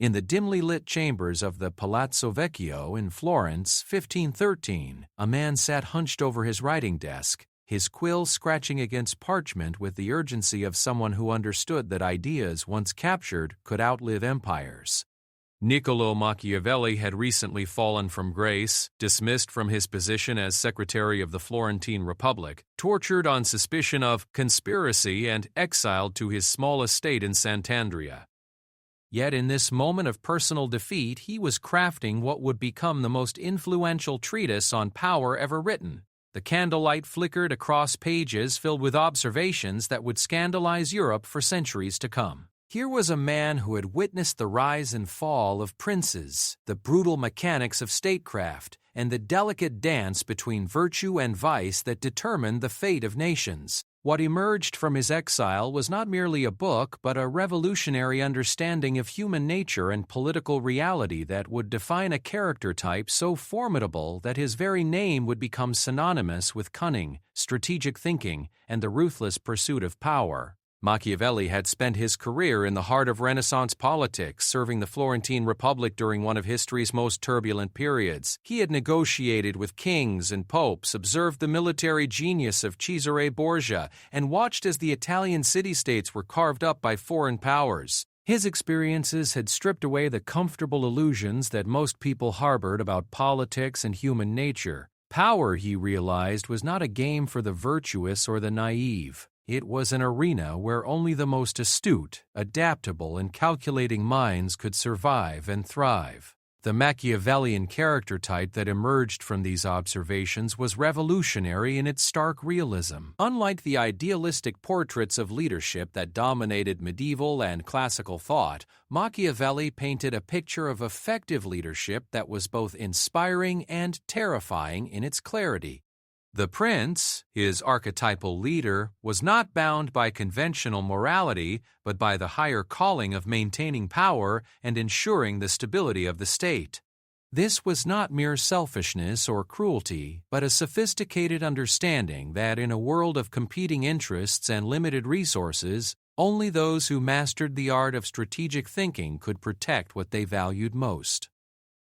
In the dimly lit chambers of the Palazzo Vecchio in Florence, 1513, a man sat hunched over his writing desk, his quill scratching against parchment with the urgency of someone who understood that ideas once captured could outlive empires. Niccolò Machiavelli had recently fallen from grace, dismissed from his position as Secretary of the Florentine Republic, tortured on suspicion of conspiracy, and exiled to his small estate in Sant'Andrea. Yet in this moment of personal defeat, he was crafting what would become the most influential treatise on power ever written. The candlelight flickered across pages filled with observations that would scandalize Europe for centuries to come. Here was a man who had witnessed the rise and fall of princes, the brutal mechanics of statecraft, and the delicate dance between virtue and vice that determined the fate of nations. What emerged from his exile was not merely a book, but a revolutionary understanding of human nature and political reality that would define a character type so formidable that his very name would become synonymous with cunning, strategic thinking, and the ruthless pursuit of power. Machiavelli had spent his career in the heart of Renaissance politics, serving the Florentine Republic during one of history's most turbulent periods. He had negotiated with kings and popes, observed the military genius of Cesare Borgia, and watched as the Italian city-states were carved up by foreign powers. His experiences had stripped away the comfortable illusions that most people harbored about politics and human nature. Power, he realized, was not a game for the virtuous or the naive. It was an arena where only the most astute, adaptable, and calculating minds could survive and thrive. The Machiavellian character type that emerged from these observations was revolutionary in its stark realism. Unlike the idealistic portraits of leadership that dominated medieval and classical thought, Machiavelli painted a picture of effective leadership that was both inspiring and terrifying in its clarity. The prince, his archetypal leader, was not bound by conventional morality, but by the higher calling of maintaining power and ensuring the stability of the state. This was not mere selfishness or cruelty, but a sophisticated understanding that in a world of competing interests and limited resources, only those who mastered the art of strategic thinking could protect what they valued most.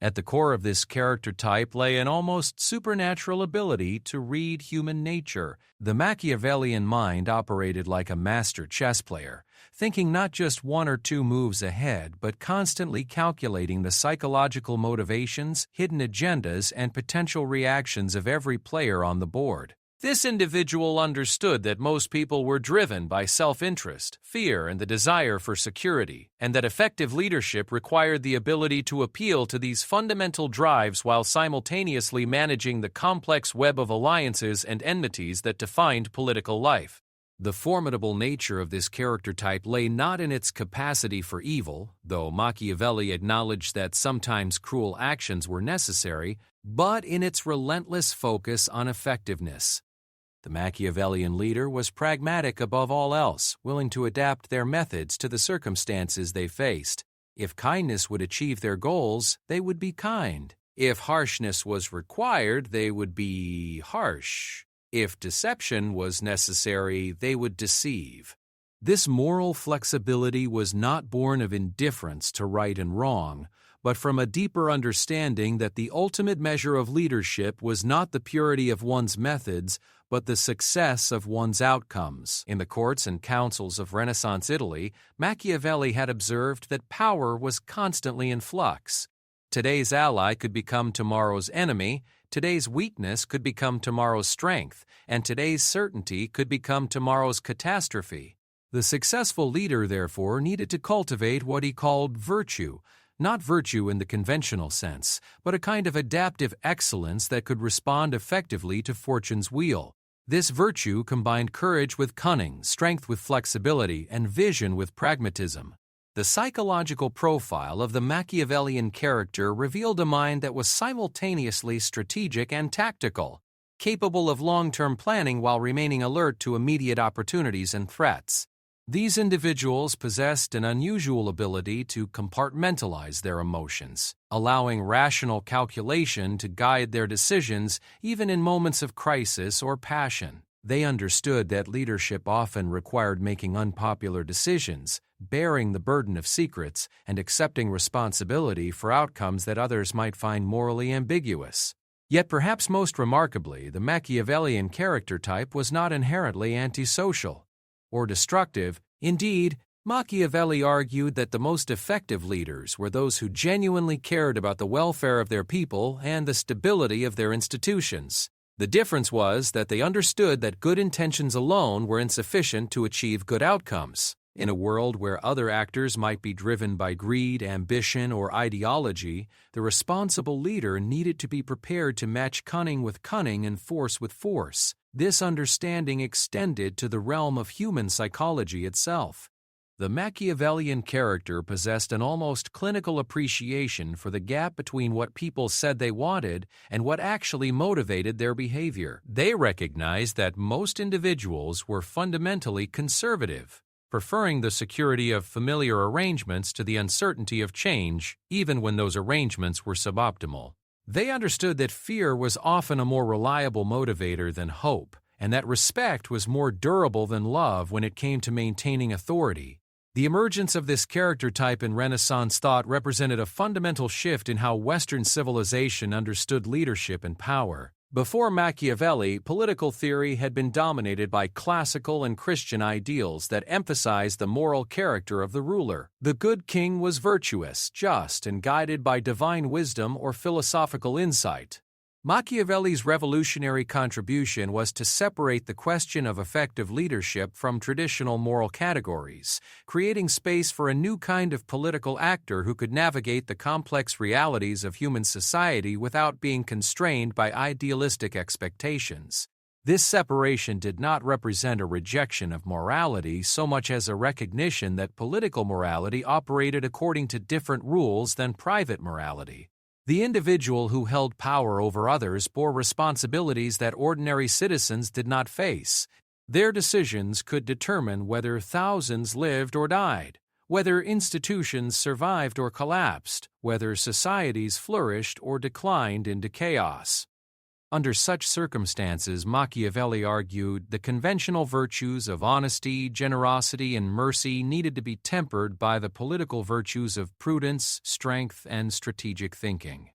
At the core of this character type lay an almost supernatural ability to read human nature. The Machiavellian mind operated like a master chess player, thinking not just one or two moves ahead, but constantly calculating the psychological motivations, hidden agendas, and potential reactions of every player on the board. This individual understood that most people were driven by self-interest, fear, and the desire for security, and that effective leadership required the ability to appeal to these fundamental drives while simultaneously managing the complex web of alliances and enmities that defined political life. The formidable nature of this character type lay not in its capacity for evil, though Machiavelli acknowledged that sometimes cruel actions were necessary, but in its relentless focus on effectiveness. The Machiavellian leader was pragmatic above all else, willing to adapt their methods to the circumstances they faced. If kindness would achieve their goals, they would be kind. If harshness was required, they would be harsh. If deception was necessary, they would deceive. This moral flexibility was not born of indifference to right and wrong, but from a deeper understanding that the ultimate measure of leadership was not the purity of one's methods, but the success of one's outcomes. In the courts and councils of Renaissance Italy, Machiavelli had observed that power was constantly in flux. Today's ally could become tomorrow's enemy, today's weakness could become tomorrow's strength, and today's certainty could become tomorrow's catastrophe. The successful leader, therefore, needed to cultivate what he called virtue, not virtue in the conventional sense, but a kind of adaptive excellence that could respond effectively to fortune's wheel. This virtue combined courage with cunning, strength with flexibility, and vision with pragmatism. The psychological profile of the Machiavellian character revealed a mind that was simultaneously strategic and tactical, capable of long-term planning while remaining alert to immediate opportunities and threats. These individuals possessed an unusual ability to compartmentalize their emotions, allowing rational calculation to guide their decisions even in moments of crisis or passion. They understood that leadership often required making unpopular decisions, bearing the burden of secrets, and accepting responsibility for outcomes that others might find morally ambiguous. Yet perhaps most remarkably, the Machiavellian character type was not inherently antisocial or destructive. Indeed, Machiavelli argued that the most effective leaders were those who genuinely cared about the welfare of their people and the stability of their institutions. The difference was that they understood that good intentions alone were insufficient to achieve good outcomes. In a world where other actors might be driven by greed, ambition, or ideology, the responsible leader needed to be prepared to match cunning with cunning and force with force. This understanding extended to the realm of human psychology itself. The Machiavellian character possessed an almost clinical appreciation for the gap between what people said they wanted and what actually motivated their behavior. They recognized that most individuals were fundamentally conservative, preferring the security of familiar arrangements to the uncertainty of change, even when those arrangements were suboptimal. They understood that fear was often a more reliable motivator than hope, and that respect was more durable than love when it came to maintaining authority. The emergence of this character type in Renaissance thought represented a fundamental shift in how Western civilization understood leadership and power. Before Machiavelli, political theory had been dominated by classical and Christian ideals that emphasized the moral character of the ruler. The good king was virtuous, just, and guided by divine wisdom or philosophical insight. Machiavelli's revolutionary contribution was to separate the question of effective leadership from traditional moral categories, creating space for a new kind of political actor who could navigate the complex realities of human society without being constrained by idealistic expectations. This separation did not represent a rejection of morality so much as a recognition that political morality operated according to different rules than private morality. The individual who held power over others bore responsibilities that ordinary citizens did not face. Their decisions could determine whether thousands lived or died, whether institutions survived or collapsed, whether societies flourished or declined into chaos. Under such circumstances, Machiavelli argued the conventional virtues of honesty, generosity, and mercy needed to be tempered by the political virtues of prudence, strength, and strategic thinking.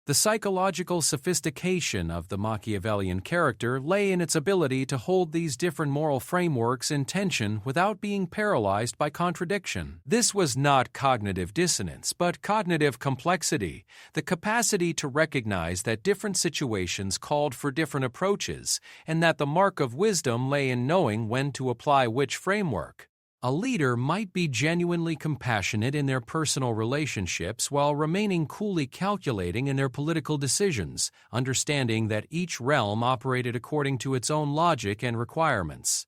The psychological sophistication of the Machiavellian character lay in its ability to hold these different moral frameworks in tension without being paralyzed by contradiction. This was not cognitive dissonance, but cognitive complexity, the capacity to recognize that different situations called for different approaches, and that the mark of wisdom lay in knowing when to apply which framework. A leader might be genuinely compassionate in their personal relationships while remaining coolly calculating in their political decisions, understanding that each realm operated according to its own logic and requirements.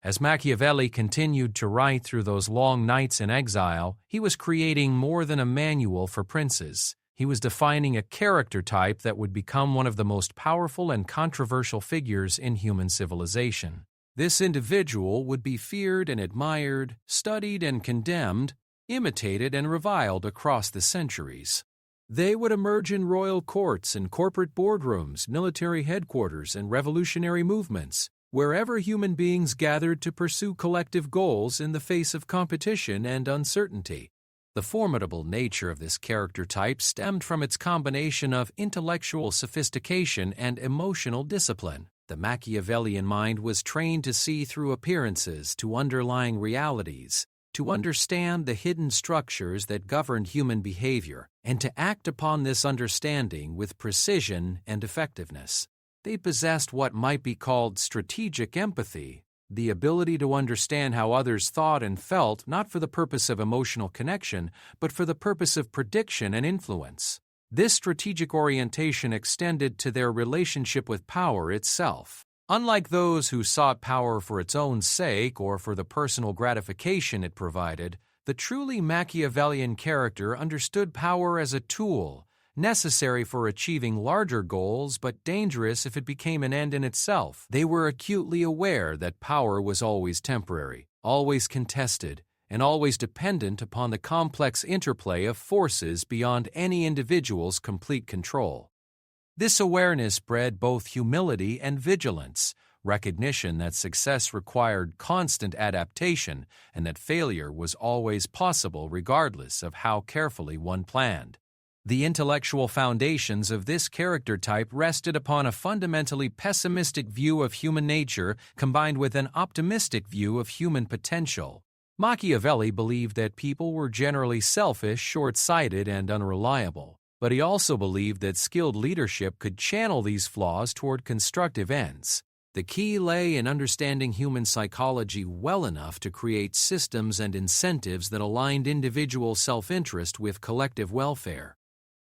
As Machiavelli continued to write through those long nights in exile, he was creating more than a manual for princes. He was defining a character type that would become one of the most powerful and controversial figures in human civilization. This individual would be feared and admired, studied and condemned, imitated and reviled across the centuries. They would emerge in royal courts and corporate boardrooms, military headquarters, and revolutionary movements, wherever human beings gathered to pursue collective goals in the face of competition and uncertainty. The formidable nature of this character type stemmed from its combination of intellectual sophistication and emotional discipline. The Machiavellian mind was trained to see through appearances to underlying realities, to understand the hidden structures that governed human behavior, and to act upon this understanding with precision and effectiveness. They possessed what might be called strategic empathy, the ability to understand how others thought and felt not for the purpose of emotional connection, but for the purpose of prediction and influence. This strategic orientation extended to their relationship with power itself. Unlike those who sought power for its own sake or for the personal gratification it provided, the truly Machiavellian character understood power as a tool, necessary for achieving larger goals but dangerous if it became an end in itself. They were acutely aware that power was always temporary, always contested, and always dependent upon the complex interplay of forces beyond any individual's complete control. This awareness bred both humility and vigilance, recognition that success required constant adaptation and that failure was always possible regardless of how carefully one planned. The intellectual foundations of this character type rested upon a fundamentally pessimistic view of human nature combined with an optimistic view of human potential. Machiavelli believed that people were generally selfish, short-sighted, and unreliable, but he also believed that skilled leadership could channel these flaws toward constructive ends. The key lay in understanding human psychology well enough to create systems and incentives that aligned individual self-interest with collective welfare.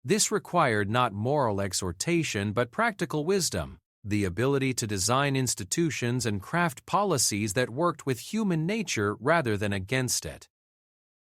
This required not moral exhortation but practical wisdom, the ability to design institutions and craft policies that worked with human nature rather than against it.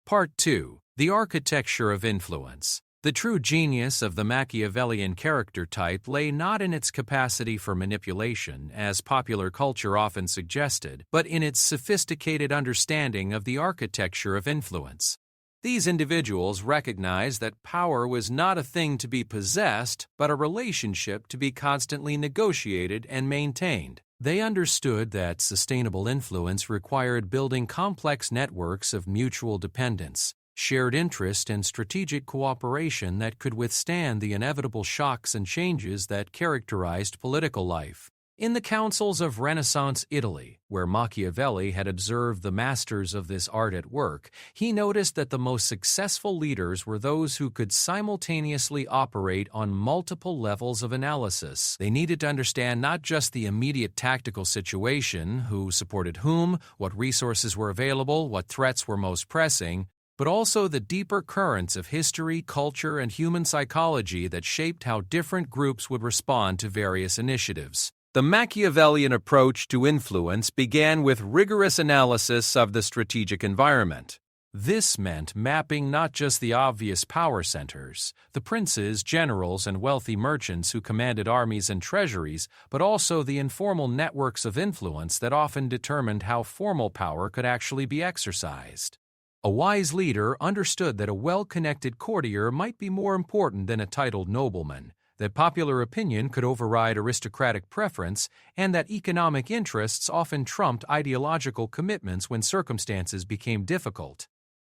Part 2. The Architecture of Influence. The true genius of the Machiavellian character type lay not in its capacity for manipulation, as popular culture often suggested, but in its sophisticated understanding of the architecture of influence. These individuals recognized that power was not a thing to be possessed, but a relationship to be constantly negotiated and maintained. They understood that sustainable influence required building complex networks of mutual dependence, shared interest, and strategic cooperation that could withstand the inevitable shocks and changes that characterized political life. In the councils of Renaissance Italy, where Machiavelli had observed the masters of this art at work, he noticed that the most successful leaders were those who could simultaneously operate on multiple levels of analysis. They needed to understand not just the immediate tactical situation, who supported whom, what resources were available, what threats were most pressing, but also the deeper currents of history, culture, and human psychology that shaped how different groups would respond to various initiatives. The Machiavellian approach to influence began with rigorous analysis of the strategic environment. This meant mapping not just the obvious power centers, the princes, generals, and wealthy merchants who commanded armies and treasuries, but also the informal networks of influence that often determined how formal power could actually be exercised. A wise leader understood that a well-connected courtier might be more important than a titled nobleman, that popular opinion could override aristocratic preference, and that economic interests often trumped ideological commitments when circumstances became difficult.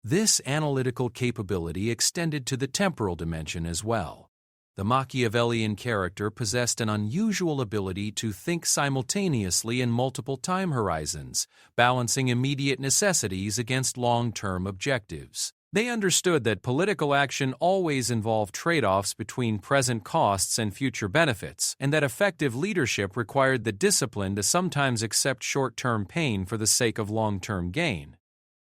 This analytical capability extended to the temporal dimension as well. The Machiavellian character possessed an unusual ability to think simultaneously in multiple time horizons, balancing immediate necessities against long-term objectives. They understood that political action always involved trade-offs between present costs and future benefits, and that effective leadership required the discipline to sometimes accept short-term pain for the sake of long-term gain.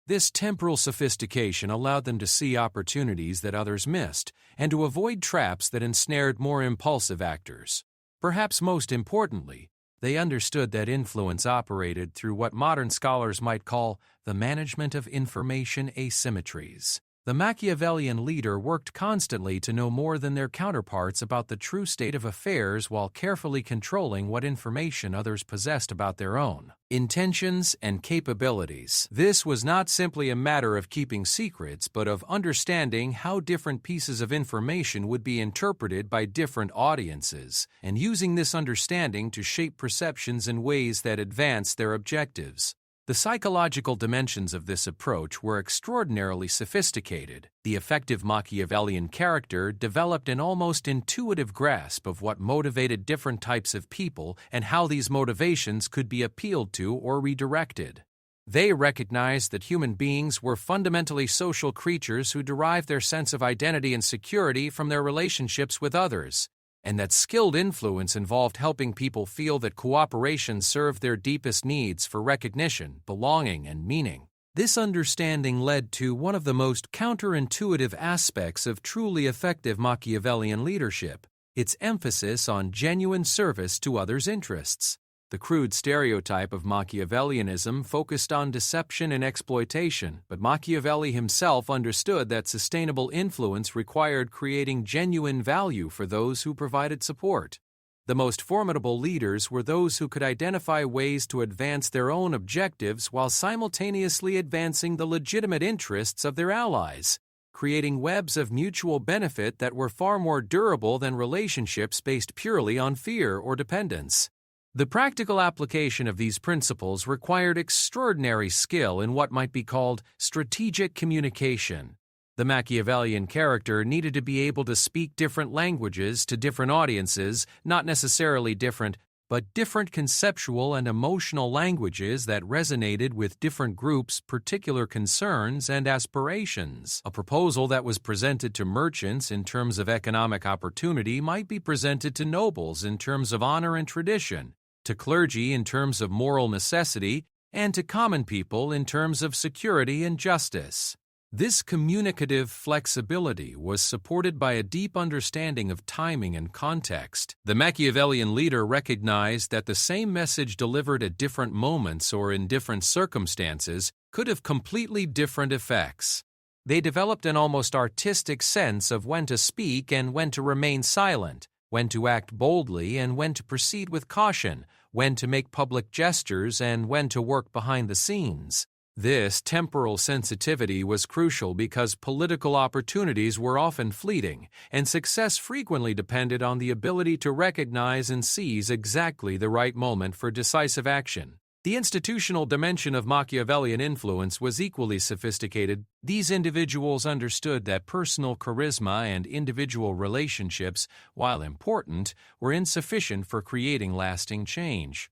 This temporal sophistication allowed them to see opportunities that others missed, and to avoid traps that ensnared more impulsive actors. Perhaps most importantly, they understood that influence operated through what modern scholars might call the management of information asymmetries. The Machiavellian leader worked constantly to know more than their counterparts about the true state of affairs while carefully controlling what information others possessed about their own intentions and capabilities. This was not simply a matter of keeping secrets, but of understanding how different pieces of information would be interpreted by different audiences, and using this understanding to shape perceptions in ways that advanced their objectives. The psychological dimensions of this approach were extraordinarily sophisticated. The effective Machiavellian character developed an almost intuitive grasp of what motivated different types of people and how these motivations could be appealed to or redirected. They recognized that human beings were fundamentally social creatures who derived their sense of identity and security from their relationships with others, and that skilled influence involved helping people feel that cooperation served their deepest needs for recognition, belonging, and meaning. This understanding led to one of the most counterintuitive aspects of truly effective Machiavellian leadership: its emphasis on genuine service to others' interests. The crude stereotype of Machiavellianism focused on deception and exploitation, but Machiavelli himself understood that sustainable influence required creating genuine value for those who provided support. The most formidable leaders were those who could identify ways to advance their own objectives while simultaneously advancing the legitimate interests of their allies, creating webs of mutual benefit that were far more durable than relationships based purely on fear or dependence. The practical application of these principles required extraordinary skill in what might be called strategic communication. The Machiavellian character needed to be able to speak different languages to different audiences, not necessarily different, but different conceptual and emotional languages that resonated with different groups' particular concerns and aspirations. A proposal that was presented to merchants in terms of economic opportunity might be presented to nobles in terms of honor and tradition, to clergy in terms of moral necessity, and to common people in terms of security and justice. This communicative flexibility was supported by a deep understanding of timing and context. The Machiavellian leader recognized that the same message delivered at different moments or in different circumstances could have completely different effects. They developed an almost artistic sense of when to speak and when to remain silent, when to act boldly and when to proceed with caution, when to make public gestures and when to work behind the scenes. This temporal sensitivity was crucial because political opportunities were often fleeting, and success frequently depended on the ability to recognize and seize exactly the right moment for decisive action. The institutional dimension of Machiavellian influence was equally sophisticated. These individuals understood that personal charisma and individual relationships, while important, were insufficient for creating lasting change.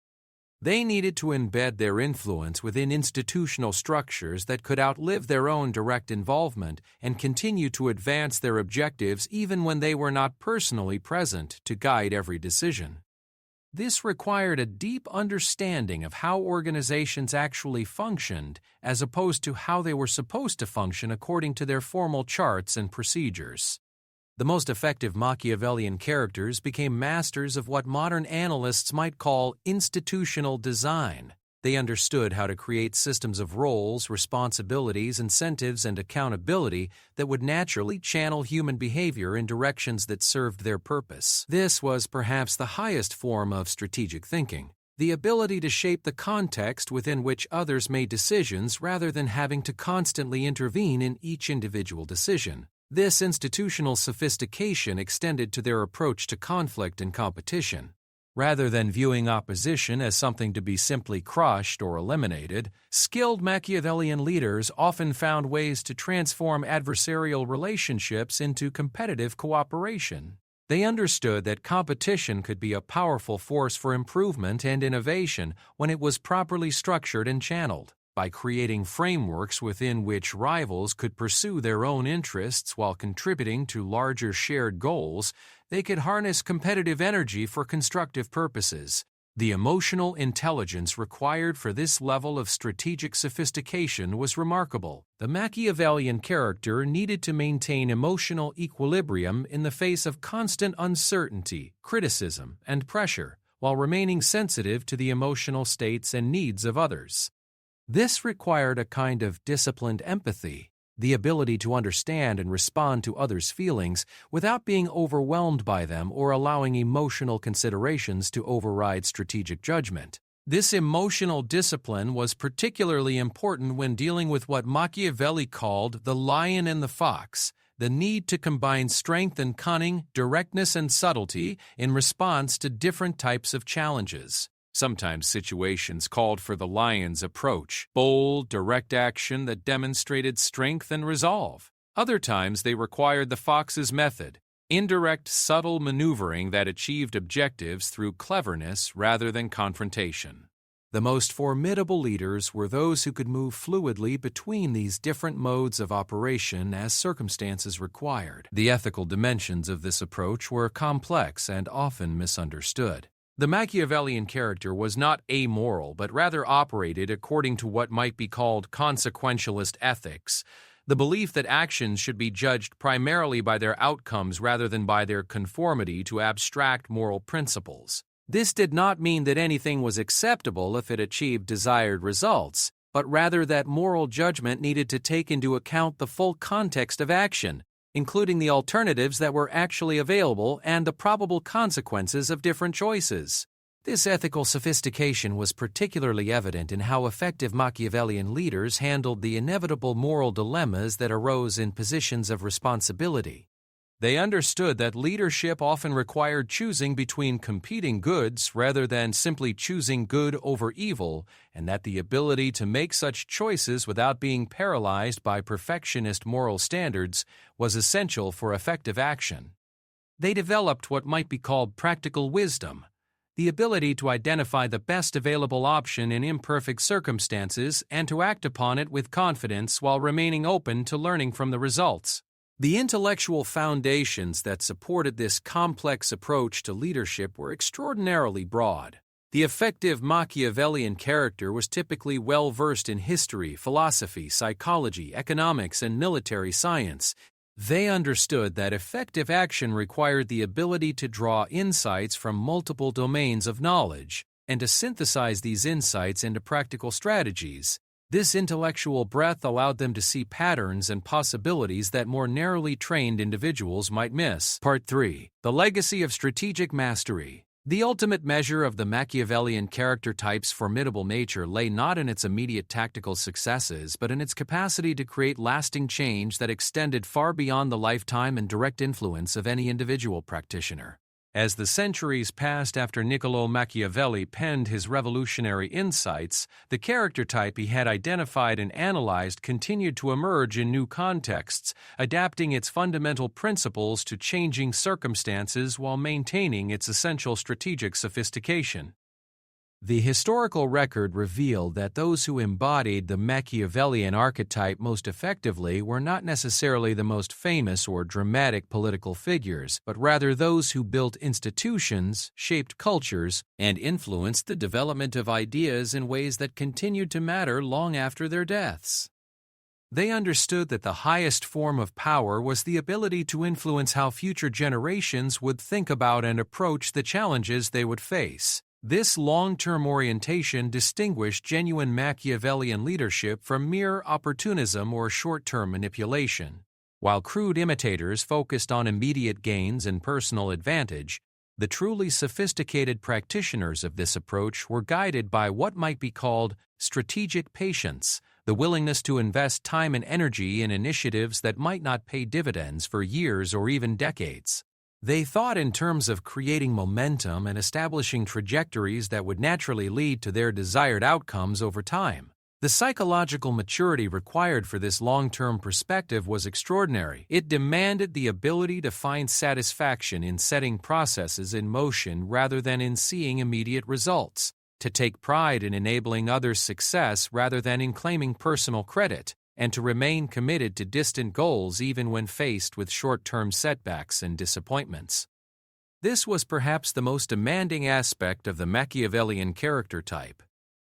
They needed to embed their influence within institutional structures that could outlive their own direct involvement and continue to advance their objectives even when they were not personally present to guide every decision. This required a deep understanding of how organizations actually functioned as opposed to how they were supposed to function according to their formal charts and procedures. The most effective Machiavellian characters became masters of what modern analysts might call institutional design. They understood how to create systems of roles, responsibilities, incentives, and accountability that would naturally channel human behavior in directions that served their purpose. This was perhaps the highest form of strategic thinking, the ability to shape the context within which others made decisions rather than having to constantly intervene in each individual decision. This institutional sophistication extended to their approach to conflict and competition. Rather than viewing opposition as something to be simply crushed or eliminated, skilled Machiavellian leaders often found ways to transform adversarial relationships into competitive cooperation. They understood that competition could be a powerful force for improvement and innovation when it was properly structured and channeled. By creating frameworks within which rivals could pursue their own interests while contributing to larger shared goals, they could harness competitive energy for constructive purposes. The emotional intelligence required for this level of strategic sophistication was remarkable. The Machiavellian character needed to maintain emotional equilibrium in the face of constant uncertainty, criticism, and pressure, while remaining sensitive to the emotional states and needs of others. This required a kind of disciplined empathy, the ability to understand and respond to others' feelings without being overwhelmed by them or allowing emotional considerations to override strategic judgment. This emotional discipline was particularly important when dealing with what Machiavelli called the lion and the fox, the need to combine strength and cunning, directness and subtlety in response to different types of challenges. Sometimes situations called for the lion's approach, bold, direct action that demonstrated strength and resolve. Other times they required the fox's method, indirect, subtle maneuvering that achieved objectives through cleverness rather than confrontation. The most formidable leaders were those who could move fluidly between these different modes of operation as circumstances required. The ethical dimensions of this approach were complex and often misunderstood. The Machiavellian character was not amoral, but rather operated according to what might be called consequentialist ethics, the belief that actions should be judged primarily by their outcomes rather than by their conformity to abstract moral principles. This did not mean that anything was acceptable if it achieved desired results, but rather that moral judgment needed to take into account the full context of action, including the alternatives that were actually available and the probable consequences of different choices. This ethical sophistication was particularly evident in how effective Machiavellian leaders handled the inevitable moral dilemmas that arose in positions of responsibility. They understood that leadership often required choosing between competing goods rather than simply choosing good over evil, and that the ability to make such choices without being paralyzed by perfectionist moral standards was essential for effective action. They developed what might be called practical wisdom, the ability to identify the best available option in imperfect circumstances and to act upon it with confidence while remaining open to learning from the results. The intellectual foundations that supported this complex approach to leadership were extraordinarily broad. The effective Machiavellian character was typically well-versed in history, philosophy, psychology, economics, and military science. They understood that effective action required the ability to draw insights from multiple domains of knowledge and to synthesize these insights into practical strategies. This intellectual breadth allowed them to see patterns and possibilities that more narrowly trained individuals might miss. Part 3. The Legacy of Strategic Mastery. The ultimate measure of the Machiavellian character type's formidable nature lay not in its immediate tactical successes, but in its capacity to create lasting change that extended far beyond the lifetime and direct influence of any individual practitioner. As the centuries passed after Niccolò Machiavelli penned his revolutionary insights, the character type he had identified and analyzed continued to emerge in new contexts, adapting its fundamental principles to changing circumstances while maintaining its essential strategic sophistication. The historical record revealed that those who embodied the Machiavellian archetype most effectively were not necessarily the most famous or dramatic political figures, but rather those who built institutions, shaped cultures, and influenced the development of ideas in ways that continued to matter long after their deaths. They understood that the highest form of power was the ability to influence how future generations would think about and approach the challenges they would face. This long-term orientation distinguished genuine Machiavellian leadership from mere opportunism or short-term manipulation. While crude imitators focused on immediate gains and personal advantage, the truly sophisticated practitioners of this approach were guided by what might be called strategic patience, the willingness to invest time and energy in initiatives that might not pay dividends for years or even decades. They thought in terms of creating momentum and establishing trajectories that would naturally lead to their desired outcomes over time. The psychological maturity required for this long-term perspective was extraordinary. It demanded the ability to find satisfaction in setting processes in motion rather than in seeing immediate results, to take pride in enabling others' success rather than in claiming personal credit, and to remain committed to distant goals even when faced with short-term setbacks and disappointments. This was perhaps the most demanding aspect of the Machiavellian character type,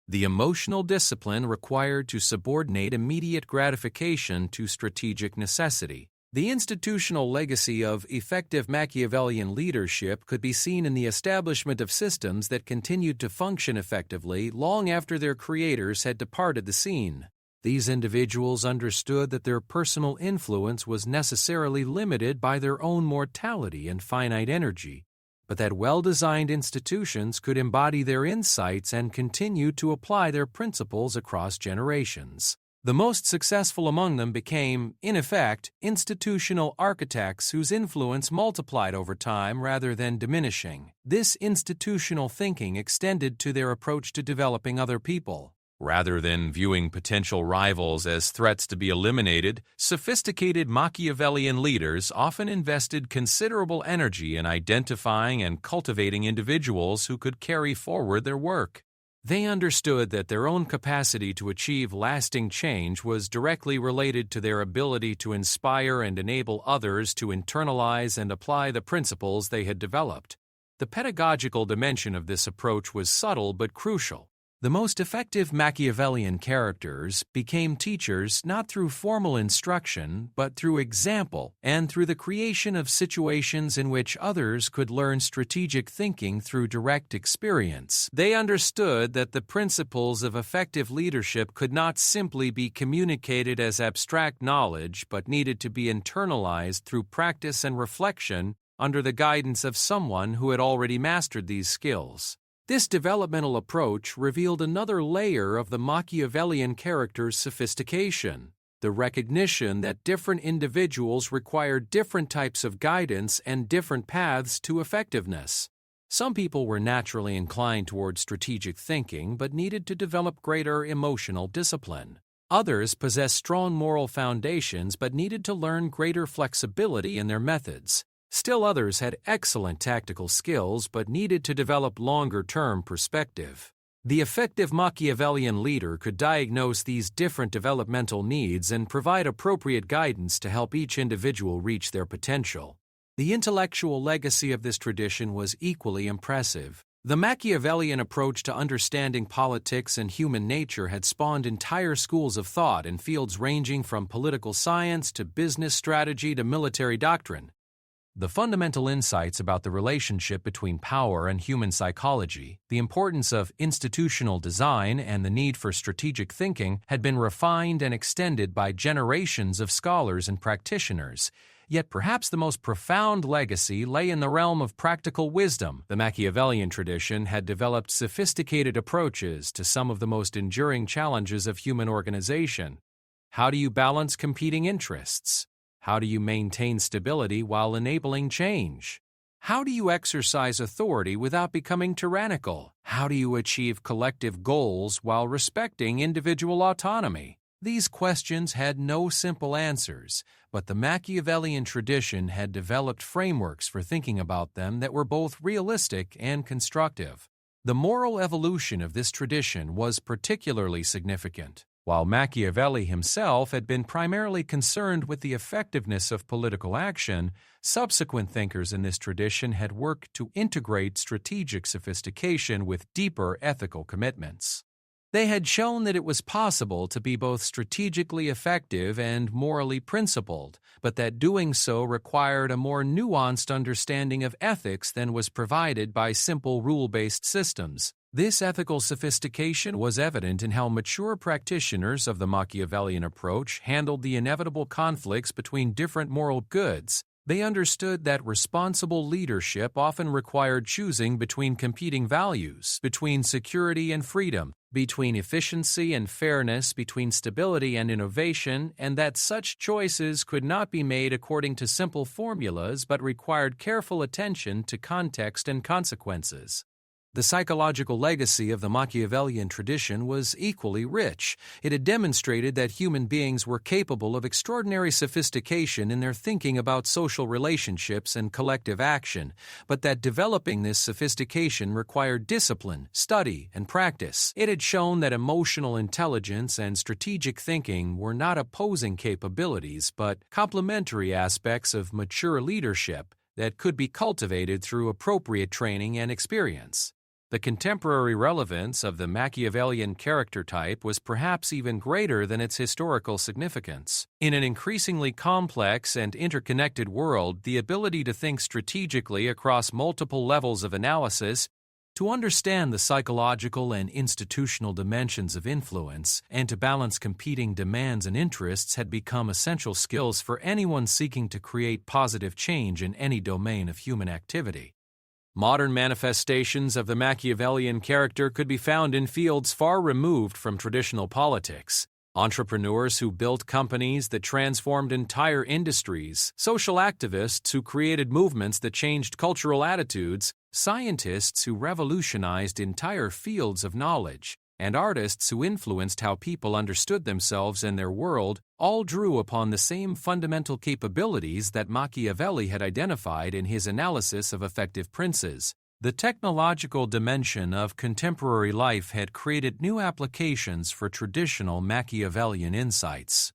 the emotional discipline required to subordinate immediate gratification to strategic necessity. The institutional legacy of effective Machiavellian leadership could be seen in the establishment of systems that continued to function effectively long after their creators had departed the scene. These individuals understood that their personal influence was necessarily limited by their own mortality and finite energy, but that well-designed institutions could embody their insights and continue to apply their principles across generations. The most successful among them became, in effect, institutional architects whose influence multiplied over time rather than diminishing. This institutional thinking extended to their approach to developing other people. Rather than viewing potential rivals as threats to be eliminated, sophisticated Machiavellian leaders often invested considerable energy in identifying and cultivating individuals who could carry forward their work. They understood that their own capacity to achieve lasting change was directly related to their ability to inspire and enable others to internalize and apply the principles they had developed. The pedagogical dimension of this approach was subtle but crucial. The most effective Machiavellian characters became teachers not through formal instruction, but through example and through the creation of situations in which others could learn strategic thinking through direct experience. They understood that the principles of effective leadership could not simply be communicated as abstract knowledge, but needed to be internalized through practice and reflection under the guidance of someone who had already mastered these skills. This developmental approach revealed another layer of the Machiavellian character's sophistication, the the recognition that different individuals require different types of guidance and different paths to effectiveness. Some people were naturally inclined toward strategic thinking but needed to develop greater emotional discipline. Others possessed strong moral foundations but needed to learn greater flexibility in their methods. Still others had excellent tactical skills but needed to develop longer-term perspective. The effective Machiavellian leader could diagnose these different developmental needs and provide appropriate guidance to help each individual reach their potential. The intellectual legacy of this tradition was equally impressive. The Machiavellian approach to understanding politics and human nature had spawned entire schools of thought in fields ranging from political science to business strategy to military doctrine. The fundamental insights about the relationship between power and human psychology, the importance of institutional design, and the need for strategic thinking had been refined and extended by generations of scholars and practitioners. Yet perhaps the most profound legacy lay in the realm of practical wisdom. The Machiavellian tradition had developed sophisticated approaches to some of the most enduring challenges of human organization. How do you balance competing interests? How do you maintain stability while enabling change? How do you exercise authority without becoming tyrannical? How do you achieve collective goals while respecting individual autonomy? These questions had no simple answers, but the Machiavellian tradition had developed frameworks for thinking about them that were both realistic and constructive. The moral evolution of this tradition was particularly significant. While Machiavelli himself had been primarily concerned with the effectiveness of political action, subsequent thinkers in this tradition had worked to integrate strategic sophistication with deeper ethical commitments. They had shown that it was possible to be both strategically effective and morally principled, but that doing so required a more nuanced understanding of ethics than was provided by simple rule-based systems. This ethical sophistication was evident in how mature practitioners of the Machiavellian approach handled the inevitable conflicts between different moral goods. They understood that responsible leadership often required choosing between competing values, between security and freedom, between efficiency and fairness, between stability and innovation, and that such choices could not be made according to simple formulas but required careful attention to context and consequences. The psychological legacy of the Machiavellian tradition was equally rich. It had demonstrated that human beings were capable of extraordinary sophistication in their thinking about social relationships and collective action, but that developing this sophistication required discipline, study, and practice. It had shown that emotional intelligence and strategic thinking were not opposing capabilities, but complementary aspects of mature leadership that could be cultivated through appropriate training and experience. The contemporary relevance of the Machiavellian character type was perhaps even greater than its historical significance. In an increasingly complex and interconnected world, the ability to think strategically across multiple levels of analysis, to understand the psychological and institutional dimensions of influence, and to balance competing demands and interests had become essential skills for anyone seeking to create positive change in any domain of human activity. Modern manifestations of the Machiavellian character could be found in fields far removed from traditional politics. Entrepreneurs who built companies that transformed entire industries, social activists who created movements that changed cultural attitudes, scientists who revolutionized entire fields of knowledge, and artists who influenced how people understood themselves and their world, all drew upon the same fundamental capabilities that Machiavelli had identified in his analysis of effective princes. The technological dimension of contemporary life had created new applications for traditional Machiavellian insights.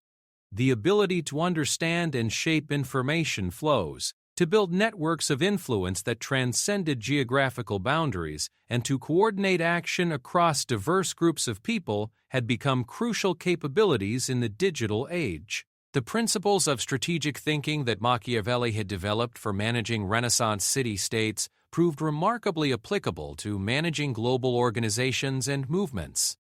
The ability to understand and shape information flows, to build networks of influence that transcended geographical boundaries, and to coordinate action across diverse groups of people had become crucial capabilities in the digital age. The principles of strategic thinking that Machiavelli had developed for managing Renaissance city-states proved remarkably applicable to managing global organizations and movements.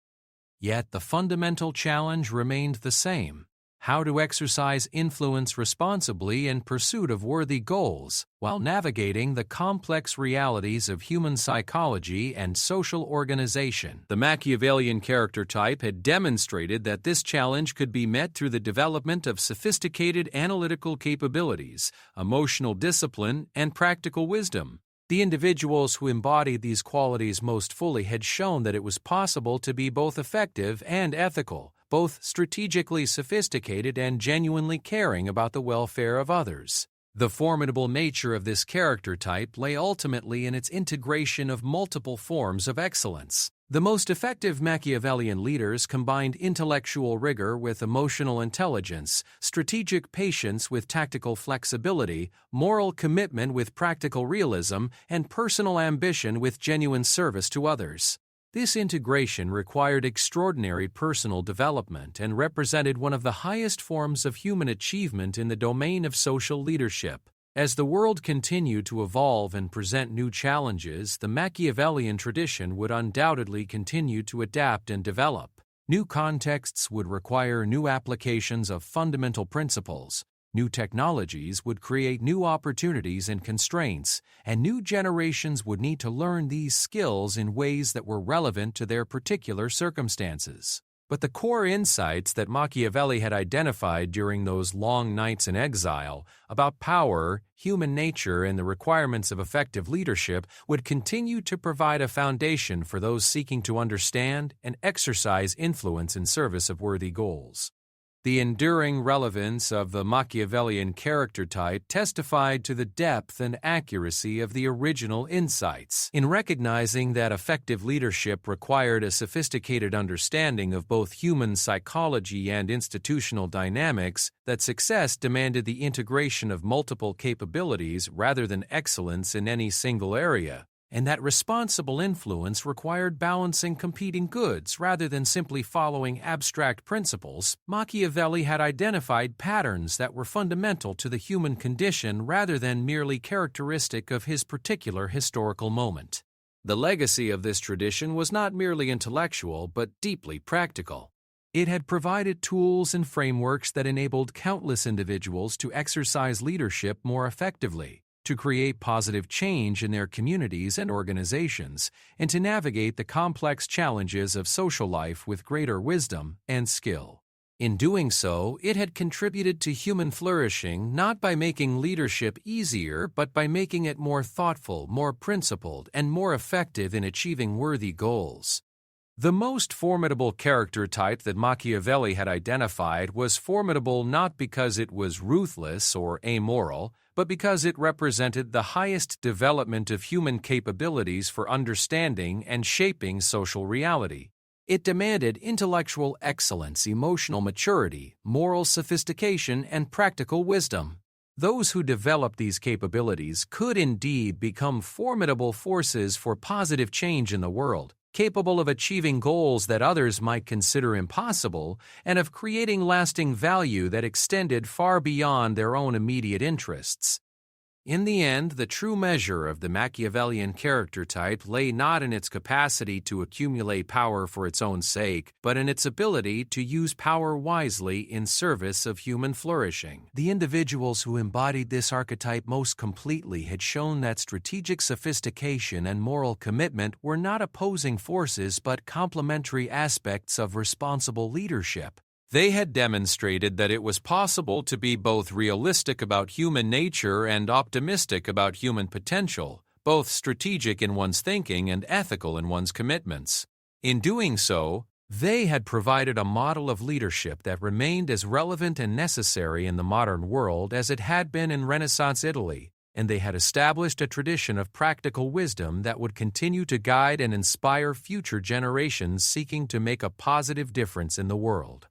Yet the fundamental challenge remained the same. how to exercise influence responsibly in pursuit of worthy goals, while navigating the complex realities of human psychology and social organization. The Machiavellian character type had demonstrated that this challenge could be met through the development of sophisticated analytical capabilities, emotional discipline, and practical wisdom. The individuals who embodied these qualities most fully had shown that it was possible to be both effective and ethical, both strategically sophisticated and genuinely caring about the welfare of others. The formidable nature of this character type lay ultimately in its integration of multiple forms of excellence. The most effective Machiavellian leaders combined intellectual rigor with emotional intelligence, strategic patience with tactical flexibility, moral commitment with practical realism, and personal ambition with genuine service to others. This integration required extraordinary personal development and represented one of the highest forms of human achievement in the domain of social leadership. As the world continued to evolve and present new challenges, the Machiavellian tradition would undoubtedly continue to adapt and develop. New contexts would require new applications of fundamental principles. New technologies would create new opportunities and constraints, and new generations would need to learn these skills in ways that were relevant to their particular circumstances. But the core insights that Machiavelli had identified during those long nights in exile about power, human nature, and the requirements of effective leadership would continue to provide a foundation for those seeking to understand and exercise influence in service of worthy goals. The enduring relevance of the Machiavellian character type testified to the depth and accuracy of the original insights. In recognizing that effective leadership required a sophisticated understanding of both human psychology and institutional dynamics, that success demanded the integration of multiple capabilities rather than excellence in any single area, and that responsible influence required balancing competing goods rather than simply following abstract principles, Machiavelli had identified patterns that were fundamental to the human condition rather than merely characteristic of his particular historical moment. The legacy of this tradition was not merely intellectual but deeply practical. It had provided tools and frameworks that enabled countless individuals to exercise leadership more effectively, to create positive change in their communities and organizations, and to navigate the complex challenges of social life with greater wisdom and skill. In doing so, it had contributed to human flourishing not by making leadership easier, but by making it more thoughtful, more principled, and more effective in achieving worthy goals. The most formidable character type that Machiavelli had identified was formidable not because it was ruthless or amoral, but because it represented the highest development of human capabilities for understanding and shaping social reality. It demanded intellectual excellence, emotional maturity, moral sophistication, and practical wisdom. Those who developed these capabilities could indeed become formidable forces for positive change in the world, capable of achieving goals that others might consider impossible, and of creating lasting value that extended far beyond their own immediate interests. In the end, the true measure of the Machiavellian character type lay not in its capacity to accumulate power for its own sake, but in its ability to use power wisely in service of human flourishing. The individuals who embodied this archetype most completely had shown that strategic sophistication and moral commitment were not opposing forces but complementary aspects of responsible leadership. They had demonstrated that it was possible to be both realistic about human nature and optimistic about human potential, both strategic in one's thinking and ethical in one's commitments. In doing so, they had provided a model of leadership that remained as relevant and necessary in the modern world as it had been in Renaissance Italy, and they had established a tradition of practical wisdom that would continue to guide and inspire future generations seeking to make a positive difference in the world.